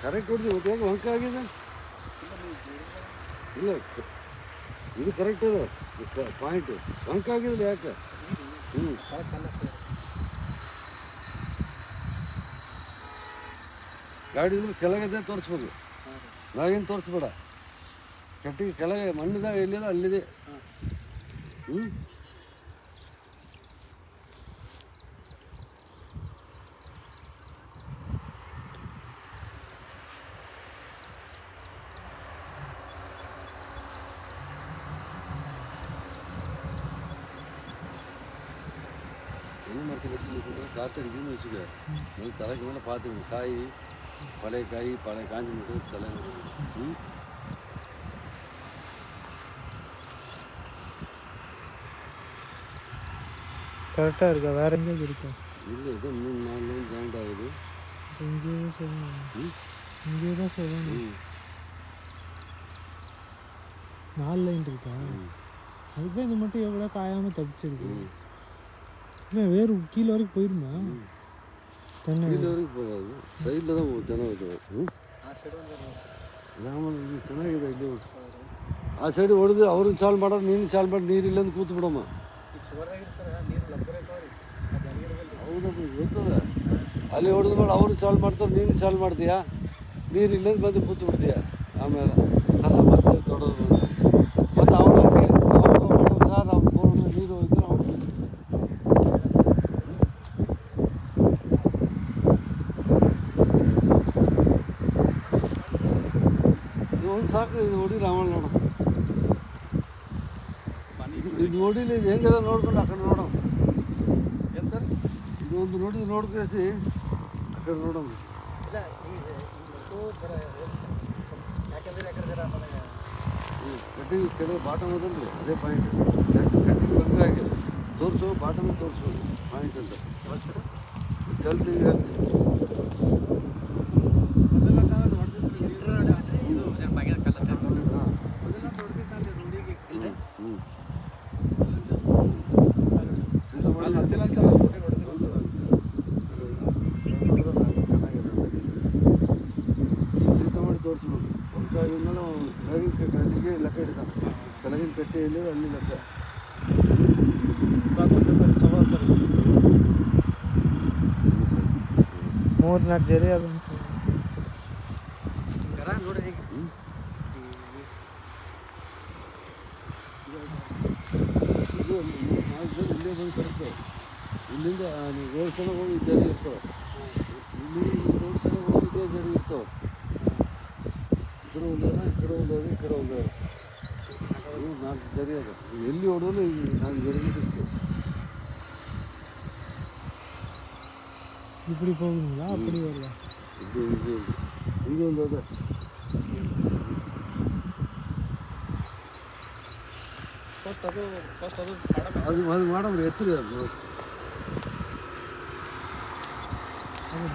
correct ಹೊಡೆದು ಇವತ್ತು ಯಾಕೆ ಹೊಂಕ ಆಗಿದೆ ಇಲ್ಲ ಇದು ಕರೆಕ್ಟ್ ಅದ ಪಾಯಿಂಟು ಹೊಂಕ ಆಗಿದಿಲ್ಲ ಯಾಕೆ ಗಾಡಿ ಇದ್ರೆ ಕೆಳಗದೆ ತೋರಿಸ್ಬೇಕು ನಾವೇನು ತೋರಿಸ್ಬೇಡ ಕಟ್ಟಿಗೆ ಕೆಳಗೆ ಮಣ್ಣಿದಾಗ ಎಲ್ಲಿದೆ ಅಲ್ಲಿದೆ என்ன மரத்தை காத்தடிக்குன்னு வச்சுக்க நல்லா தலைக்கு மேலே பார்த்துக்கணும் காய் பழைய காஞ்சி மட்டும் தலை கரெக்டாக இருக்கா வேற எங்கேயும் இருக்கா இல்லை ஏதோ 3-4 லைன் ஜாயிண்ட் ஆகுது இங்கே தான் சொல்லணும் இங்கே தான் சொல்லணும் 4 லைன் இருக்கா அதுதான் இது மட்டும் எவ்வளோ காயாமல் தப்பிச்சிருக்கு இல்லை வேறு கீழே வரைக்கும் போயிருமா தென்னை கீழே வரைக்கும் போகாது சைடில் தான் தென்னை வைக்கணும் ರಾಮನ್ ಇದು ಚೆನ್ನಾಗಿದೆ ಇದು ಆ ಸೈಡ್ ಹೊಡೆದು ಅವ್ರನ್ನ ಸಾಲ್ವ್ ಮಾಡೋರು ನೀನು ಸಾಲ್ವ್ ಮಾಡಿ ನೀರು ಇಲ್ಲಂದು ಕೂತು ಬಿಡಮ್ಮ ಹೌದಪ್ಪ ಗೊತ್ತದ ಅಲ್ಲಿ ಹೊಡೆದು ಮಾಡಿ ಅವ್ರು ಸಾಲ್ವ್ ಮಾಡ್ತಾರೆ ನೀನು ಸಾಲ್ವ್ ಮಾಡ್ತೀಯಾ ನೀರು ಇಲ್ಲಂದು ಬಂದು ಕೂತು ಬಿಡ್ತೀಯ ಆಮೇಲೆ ಸಣ್ಣ ಮತ್ತೆ ದೊಡ್ಡದು ಮತ್ತು ಅವ್ರಿಗೆ ಸರ್ ಅವ್ರು ಬೋರ್ನ ನೀರು ಹೋಯ್ತು ಅವ್ರು ಒಂದು ಸಾಕು ಇದು ಹೊಡಿ ರಾಮಣ್ಣ ನೋಡು ಇದು ನೋಡಿಲ್ಲ ಇದು ಹೆಂಗದ ನೋಡ್ಕೊಂಡು ಆ ಕಡೆ ನೋಡೋಣ ಏನು ಸರ್ ಇದು ಒಂದು ನೋಡ್ಕೇಸಿ ಆ ಕಡೆ ನೋಡೋಣ ಕಟ್ಟಿಗೆ ಕೆಳಗೆ ಬಾಟಮ್ ಅದಲ್ರಿ ಅದೇ ಪಾಯಿಂಟ್ ಕಟ್ಟಿಗೆ ಬಂದು ಆಗಿದೆ ತೋರಿಸೋ ಬಾಟಮೇ ತೋರಿಸ್ಬೋದು ಪಾಯಿಂಟ್ ಅಂತ ಹೇಳ್ತೀನಿ ತೋರಿಸ್ಬೇಕು ಹೊರಕಾಗಿಂದ ಕೆಳಗಿನ ಕಟ್ಟಿಗೆ ಲೆಕ್ಕ ಹಿಡಿತಾನೆ ಕೆಳಗಿನ ಕಟ್ಟಿ ಎಲ್ಲಿ ಅಲ್ಲಿ ಲೆಕ್ಕ ಸಾಕು ಸರ್ ಚಲೋ ಸರ್ 3-4 ಜರಿ ಅದಂತ ನೋಡಿ ಇದು 4 ಜನ ಇಲ್ಲೇ ಬಂದು ಕರೆಕ್ಟು ಇಲ್ಲಿಂದ ರೋಡ್ ಸಲ ಹೋಗಿ ಜರಿ ಇರ್ತವೆ ಇಲ್ಲಿ ರೋಡ್ ಸಲ ಹೋಗಿ ಇದೇ ಜರಿ ಇರ್ತವೆ ಈ ಕಡೆ ಒಂದು 4 ಜರಿ ಅದು ಎಲ್ಲಿ ಹೊಡೆದ್ರು 4 ಜರಿ ಸಿಗ್ತದೆ இப்படி போகுதுங்களா அப்படி வரல இங்கே ಒಂದು ಅದ ಅದು ಮಾಡಮ್ರಿ ಎತ್ತರಿ ಅದು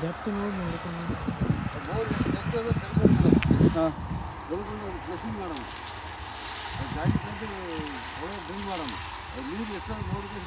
ದಪ್ಪ ನೋಡಿ ಹಾಂ ಡ್ರೆಸ್ಸಿಂಗ್ ಮಾಡಮ್ಮ ಗಾಡಿ ತಂದು ಡ್ರಿಂಕ್ ಮಾಡಮ್ಮ ನೀರು ಎಷ್ಟು ನೋಡಿದ್ರೆ